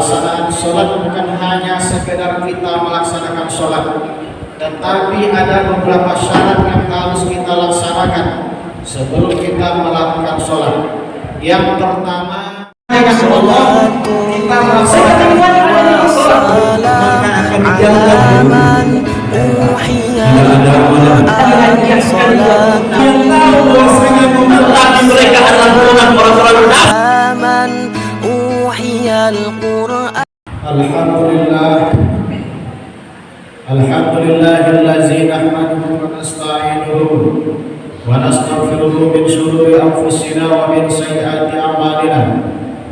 pelaksanaan sholat bukan hanya sekedar kita melaksanakan sholat, tetapi ada beberapa syarat yang harus kita laksanakan sebelum kita melakukan sholat. Yang pertama, kita melaksanakan Alhamdulillahillazi nahmaduhu wa nasta'inuhu wa nastaghfiruhu min shururi anfusina wa min sayyiati a'malina.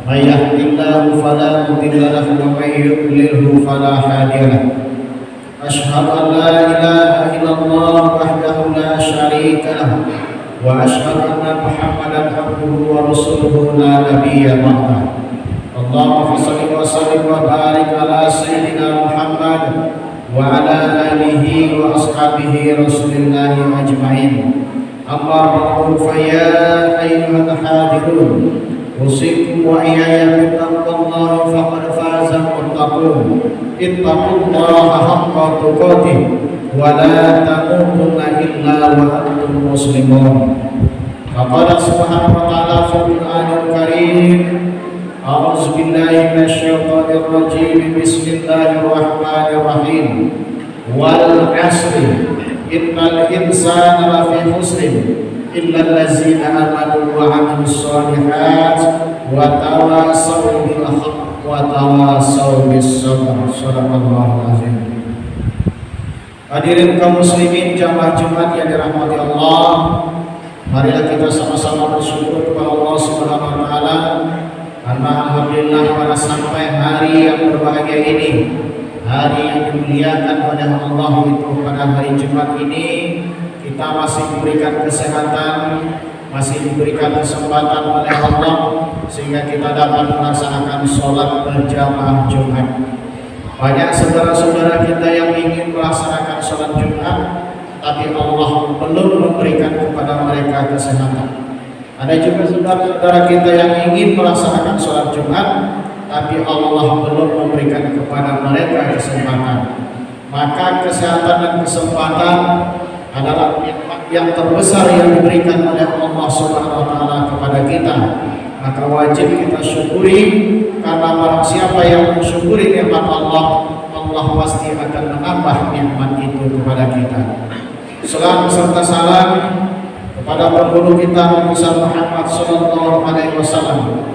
May yahdihillahu fala mudilla lahu wa may yudlilhu fala hadiya lahu. Asyhadu an la ilaha illallah wahdahu la syarika lahu wa asyhadu anna Muhammadan abduhu wa rasuluhu la nabiyya ba'dahu. Allahumma shalli wa sallim wa barik ala sayyidina Muhammad wa ala alihi wa ashabihi Rasulillah ajma'in. Amma ba'du, fa ya ayyuhal hadirun, usikum wa iyaya bittaqwallahi faqad faza muttaqun. Ittaqullaha haqqa tuqatih wa la tamutunna illa wa antum muslimun. Faqala subhanahu wa ta'ala fil Qur'anil Karim, a'udzu billahi minasyaitonir rajim, bismillahirrahmanirrahim. Wal 'asri innal insana lafi khusrin illa allazina amanu wa 'amilus shalihat wa tawassaw bil haqq wa tawassaw bis sabr. Shadaqallahul azim. Hadirin kaum muslimin jamaah Jumat yang dirahmati Allah, marilah kita sama-sama bersyukur kepada Allah Subhanahu wa taala karena alhamdulillah pada sampai hari yang berbahagia ini, hari yang dimuliakan oleh Allah itu, pada hari Jumat ini kita masih diberikan kesehatan, masih diberikan kesempatan oleh Allah sehingga kita dapat melaksanakan sholat berjamaah Jumat. Banyak saudara-saudara kita yang ingin melaksanakan sholat Jumat, tapi Allah belum memberikan kepada mereka kesehatan. Ada juga saudara-saudara kita yang ingin melaksanakan sholat Jumat, tapi Allah belum memberikan kepada mereka kesempatan. Maka kesehatan dan kesempatan adalah nikmat yang terbesar yang diberikan oleh Allah Subhanahu wa taala kepada kita. Maka wajib kita syukuri, karena barang siapa yang mensyukuri nikmat Allah, Allah pasti akan menambah nikmat itu kepada kita. Salam serta salam kepada penghulu kita Nabi Muhammad sallallahu alaihi wasallam,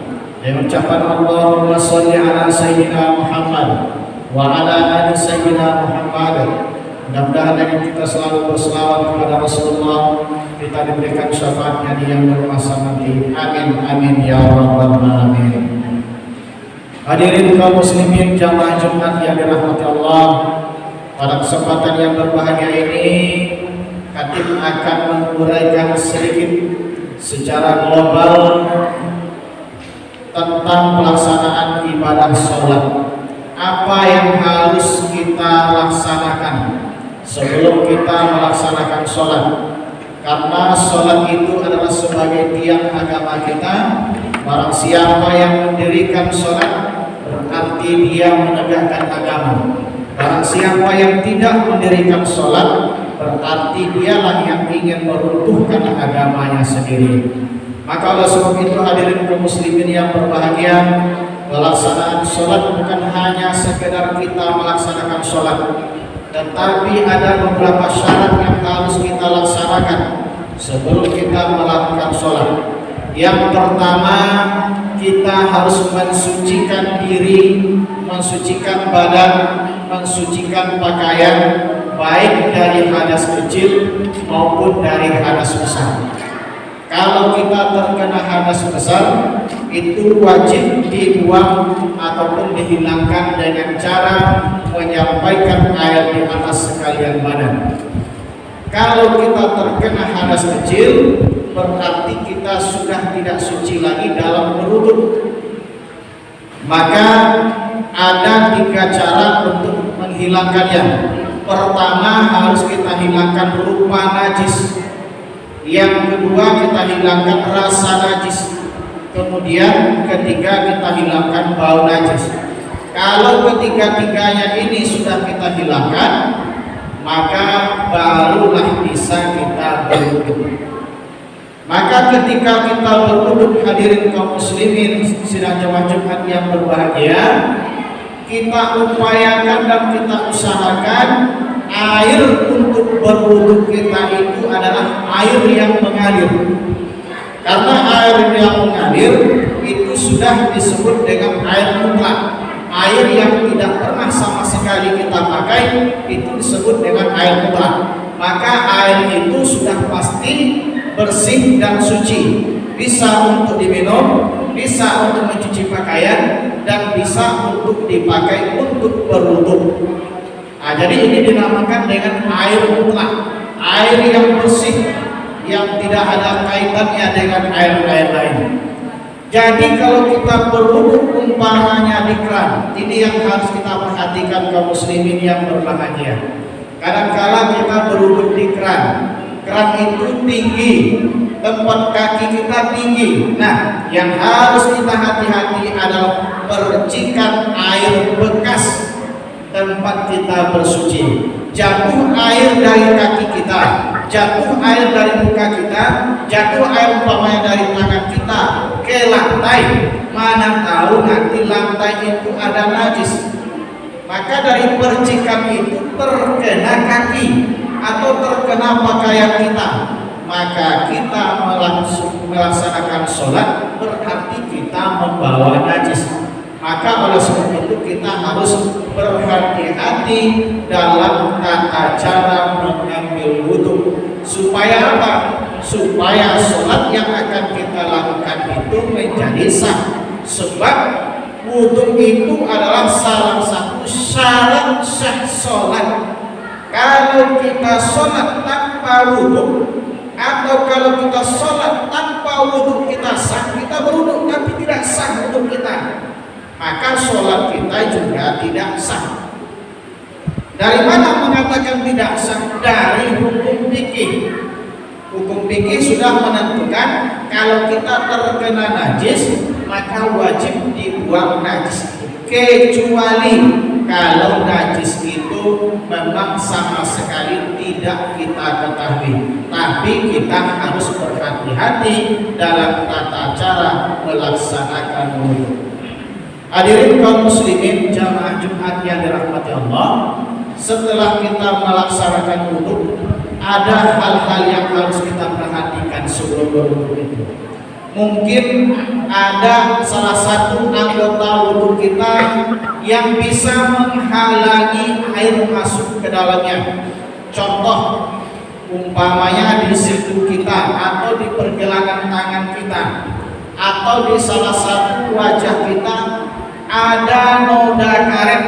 yang ucapan Allahumma sholli ala sayyidina Muhammad wa ala ali sayyidina Muhammad. Mudah-mudahan dengan kita selalu berselawat kepada Rasulullah, kita diberikan syafaatnya di yang bermasa nanti. Amin amin ya rabbal alamin. Hadirin kaum muslimin jamaah Jumat yang dirahmati Allah, pada kesempatan yang berbahagia ini Khatib akan menguraikan sedikit secara global tentang pelaksanaan ibadah sholat. Apa yang harus kita laksanakan sebelum kita melaksanakan sholat? Karena sholat itu adalah sebagai tiang agama kita. Barang siapa yang mendirikan sholat, berarti dia menegakkan agama. Barang siapa yang tidak mendirikan sholat, berarti dialah yang ingin meruntuhkan agamanya sendiri. Maka oleh sebab itu hadirin kaum muslimin yang berbahagia, pelaksanaan sholat bukan hanya sekedar kita melaksanakan sholat, tetapi ada beberapa syarat yang harus kita laksanakan sebelum kita melakukan sholat. Yang pertama, kita harus mensucikan diri, mensucikan badan, mensucikan pakaian, baik dari hadas kecil maupun dari hadas besar. Kalau kita terkena hadas besar, itu wajib dibuang ataupun dihilangkan dengan cara menyampaikan air di atas sekalian badan. Kalau kita terkena hadas kecil, berarti kita sudah tidak suci lagi dalam berwudu. Maka ada 3 cara untuk menghilangkannya. Pertama, harus kita hilangkan rupa najis. Yang kedua, kita hilangkan rasa najis. Kemudian ketiga, kita hilangkan bau najis. Kalau ketiga-tiganya ini sudah kita hilangkan, maka barulah bisa kita berwudu. Maka ketika kita berwudu, hadirin kaum muslimin sidang jamaah Jumat yang berbahagia, kita upayakan dan kita usahakan air untuk berwudu kita itu adalah air yang mengalir. Karena air yang mengalir itu sudah disebut dengan air mutlak. Air yang tidak pernah sama sekali kita pakai itu disebut dengan air mutlak. Maka air itu sudah pasti bersih dan suci, bisa untuk diminum, bisa untuk mencuci pakaian, dan bisa untuk dipakai untuk berwudu. Nah, jadi ini dinamakan dengan air mutlak, air yang bersih, yang tidak ada kaitannya dengan air-air lain. Jadi kalau kita berwudu umpamanya di keran, ini yang harus kita perhatikan kaum muslimin yang berbahagia. Kadang-kala kita berwudu di keran itu tinggi, tempat kaki kita tinggi. Nah, yang harus kita hati-hati adalah percikan air bekas tempat kita bersuci. Jatuh air dari kaki kita, jatuh air dari muka kita, jatuh air umpamanya dari tangan kita ke lantai, mana tahu nanti lantai itu ada najis. Maka dari percikan itu terkena kaki atau terkena pakaian kita, maka kita melaksanakan sholat berarti kita membawa najis. Maka oleh sebab itu kita harus berhati-hati dalam tata cara mengambil wudu. Supaya apa? Supaya sholat yang akan kita lakukan itu menjadi sah. Sebab wudu itu adalah salah satu syarat sah sholat. Kalau kita sholat tanpa wudu, atau kalau kita sholat tanpa wudu kita sah, kita berwudu tapi tidak sah wudu kita, maka sholat kita juga tidak sah. Dari mana mengatakan tidak sah? Dari hukum fikih. Hukum fikih sudah menentukan kalau kita terkena najis maka wajib dibuang najis, kecuali kalau najis itu memang sama sekali tidak kita ketahui. Tapi kita harus berhati-hati dalam tata cara melaksanakan wudu. Hadirin kaum muslimin jamaah Jumat yang dirahmati Allah, setelah kita melaksanakan wudu, ada hal-hal yang harus kita perhatikan sebelum berwudu itu. Mungkin ada salah satu anggota wudu kita yang bisa menghalangi air masuk ke dalamnya. Contoh, umpamanya di siku kita, atau di pergelangan tangan kita, atau di salah satu wajah kita ada noda karet,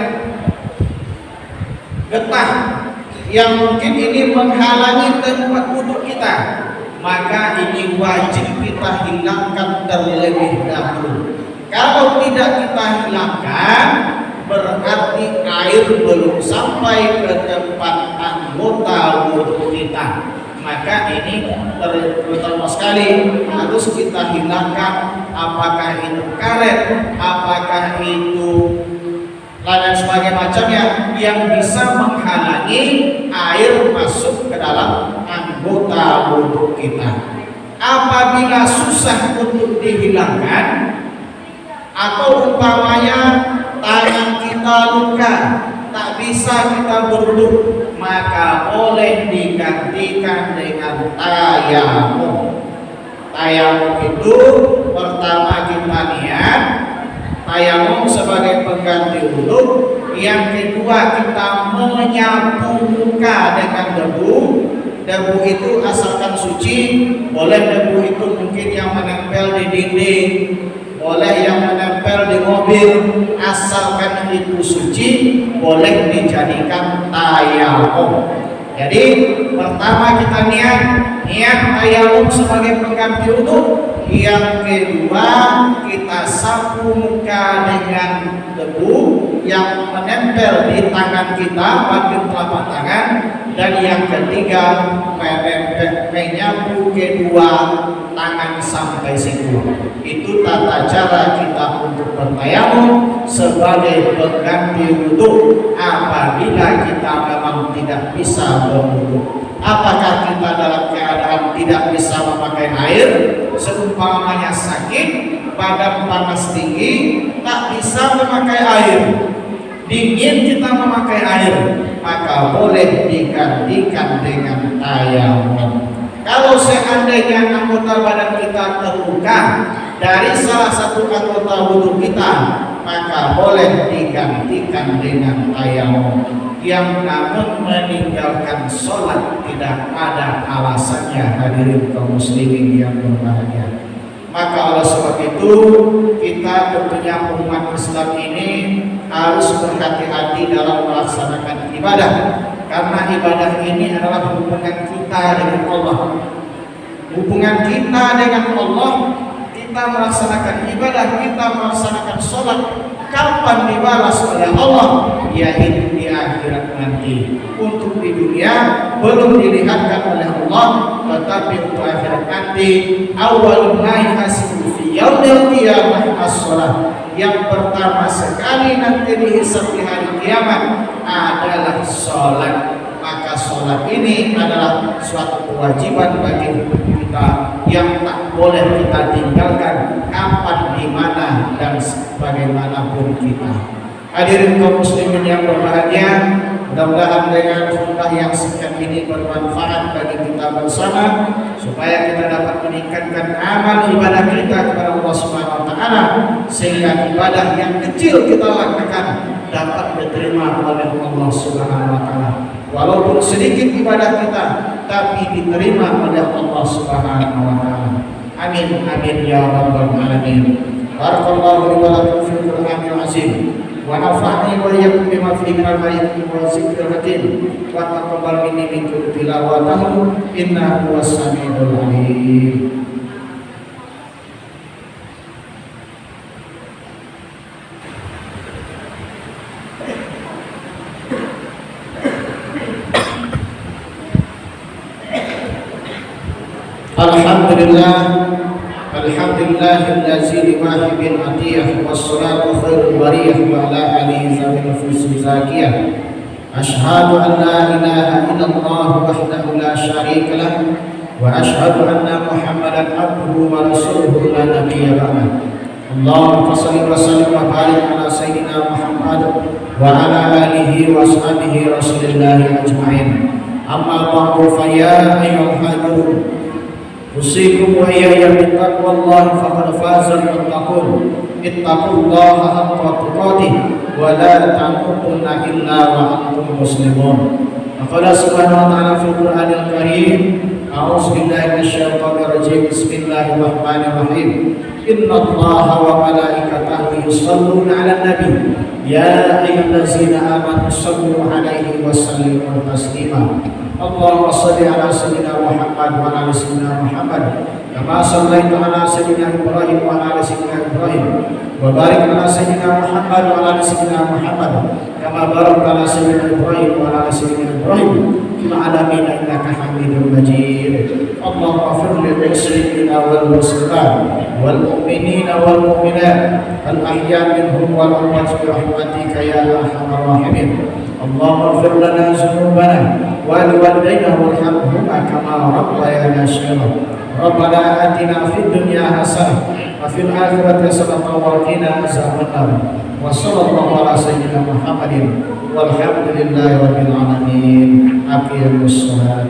getah yang mungkin ini menghalangi tempat wudu kita, maka ini wajib kita hilangkan terlebih dahulu. Kalau tidak kita hilangkan, berarti air belum sampai ke tempat anggota wudu kita. Maka ini terutama sekali harus kita hilangkan, apakah itu karet, apakah itu dan sebagainya macamnya yang bisa menghalangi air masuk ke dalam anggota wudu kita. Apabila susah untuk dihilangkan, atau umpamanya tangan kita luka, tak bisa kita berwudu, maka boleh digantikan dengan tayamum. Tayamum itu pertama kita niat tayamum sebagai pengganti wudu, yang kedua kita menyapu muka dengan debu. Debu itu asalkan suci, boleh debu itu mungkin yang menempel di dinding, boleh yang menempel di mobil, asalkan itu suci, boleh dijadikan tayamum. Jadi pertama kita niat tayamum sebagai pengganti wudu, yang kedua kita sapu muka dengan debu yang menempel di tangan kita, bagian telapak tangan, Dan yang ketiga, menyapu kedua tangan sampai siku. Itu tata cara kita untuk bertayamum sebagai pengganti wudu apabila kita memang tidak bisa berwudu. Apakah kita dalam keadaan tidak bisa memakai air, seumpamanya sakit, badan panas tinggi, tak bisa memakai air, dingin kita memakai air, maka boleh digantikan dengan tayamum. Kalau seandainya anggota badan kita terluka dari salah satu anggota wudu kita, maka boleh digantikan dengan tayamum. Yang namun meninggalkan sholat tidak ada alasannya, hadirin kaum muslimin yang berbahagia. Maka oleh sebab itu kita tentunya umat Islam ini harus berhati-hati dalam melaksanakan ibadah, karena ibadah ini adalah hubungan kita dengan Allah. Hubungan kita dengan Allah, kita melaksanakan ibadah, kita melaksanakan sholat, kapan dibalas oleh Allah? Yaitu di akhirat nanti. Untuk di dunia belum dilihatkan oleh Allah, tetapi untuk akhirat nanti, awal ma yahasibu fi yaumil qiyamah as-shalah. Yang pertama sekali nanti dihisab di hari kiamat adalah sholat. Maka sholat ini adalah suatu kewajiban bagi kita yang tak boleh kita tinggalkan kapan, di mana, dan bagaimanapun kita. Hadirin kaum muslimin yang berbahagia, mudah-mudahan dengan khutbah yang singkat ini bermanfaat bagi kita bersama, supaya kita dapat meningkatkan amal ibadah kita kepada Allah Subhanahu wa taala, sehingga ibadah yang kecil kita lakukan dapat diterima oleh Allah Subhanahu wa taala. Walaupun sedikit ibadah kita, tapi diterima oleh Allah Subhanahu wa taala. Amin amin ya rabbal alamin. Barakallahu li wa lakum fil Qur'anil azim. ونفعني وإياكم بما فيه من الآيات والذكر الحكيم وتقبل مني منكم تلاوته إنه هو السميع العليم. Alhamdulillah allazi liwahibin atiyah wassalatu khairul bariyah wa ala alihi zawil fusi zakiyah. Ashhadu an la ilaha illallah wahdahu la syarika lah wa ashhadu anna Muhammadan abduhu wa rasuluhu la nabiyya ba'dah. Allahumma shalli wa sallim wa barik ala sayyidina Muhammad wa ala alihi wa ashabihi rasulillahi ajma'in. Amma ba'du fa ya ayyuhal hadirin usikum wa iyaya bittaqwallahi faqad fazal muttaqun. Ittaqullaha haqqa tuqatih wa la tamutunna illa wa antum muslimun. Qala subhanahu wa ta'ala fil Qur'anil Karim, a'udzu billahi minasyaitonir rajim. Bismillahirrahmanirrahim. Innallaha wa malaikatahu yusholluna 'alan nabi ya ayyuhallazina amanu shallu 'alaihi wa sallimu taslima. Allahumma shalli ala sayyidina Muhammad wa ala sayyidina Muhammad kama shallaita ala sayyidina Ibrahim wa ala sayyidina Ibrahim wa barik ala sayyidina Muhammad wa ala sayyidina Muhammad kama barakta ala sayyidina Ibrahim wa ala sayyidina Ibrahim fil alamin innaka Hamidum Majid. Allahumma ighfir lil muslimina wal muslimat wal mu'minina wal mu'minat al ahya minhum wal amwat bi rahmatika ya arhamar rahimin. Allahumma ighfir lana dhunubana wa liwalidayna warhamhuma kama rabbayana shaghira. Rabbana atina fid dunya hasanah wa fil akhirati hasanah wa qina azabannar. Wa sallallahu ala sayyidina Muhammadin walhamdulillahi rabbil alamin. Aqimus shalah.